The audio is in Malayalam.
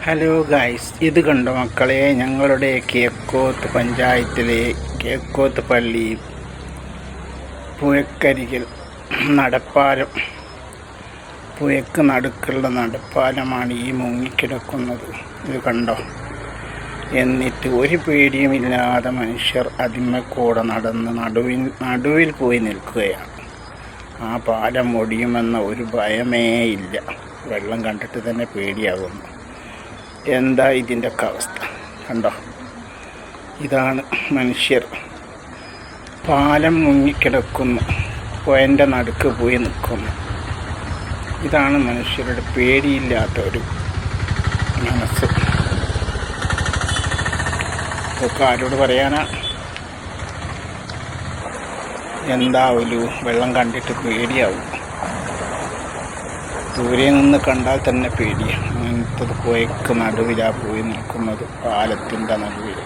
ഹലോ ഗായ്സ്, ഇത് കണ്ടോ മക്കളെ, ഞങ്ങളുടെ കിഴക്കോത്ത് പഞ്ചായത്തിലെ കിഴക്കോത്ത് പള്ളി പുഴക്കരികിൽ നടപ്പാലം, പുഴക്ക് നടുക്കുള്ള നടപ്പാലമാണ് ഈ മുങ്ങിക്കിടക്കുന്നത്. ഇത് കണ്ടോ. എന്നിട്ട് ഒരു പേടിയുമില്ലാതെ മനുഷ്യർ അതിന്മേൽക്കൂടെ നടന്ന് നടുവിൽ പോയി നിൽക്കുകയാണ്. ആ പാലം ഒടിയുമെന്ന ഒരു ഭയമേ ഇല്ല. വെള്ളം കണ്ടിട്ട് തന്നെ പേടിയാകുന്നു. എന്താ ഇതിൻ്റെയൊക്കെ അവസ്ഥ കണ്ടോ. ഇതാണ് മനുഷ്യർ. പാലം മുങ്ങിക്കിടക്കുന്നു, പുഴൻ്റെ നടുക്ക് പോയി നിൽക്കുന്നു. ഇതാണ് മനുഷ്യരുടെ പേടിയില്ലാത്ത ഒരു മനസ്സ്. ഇതൊക്കെ ആരോട് പറയാനാ? എന്താവലു, വെള്ളം കണ്ടിട്ട് പേടിയാവും. ദൂരെ നിന്ന് കണ്ടാൽ തന്നെ പേടിയാണ്. അങ്ങനത്തെ പുഴയ്ക്ക് നടുവിലാണ് പോയി നിൽക്കുന്നത്, പാലത്തിൻ്റെ നടുവിൽ.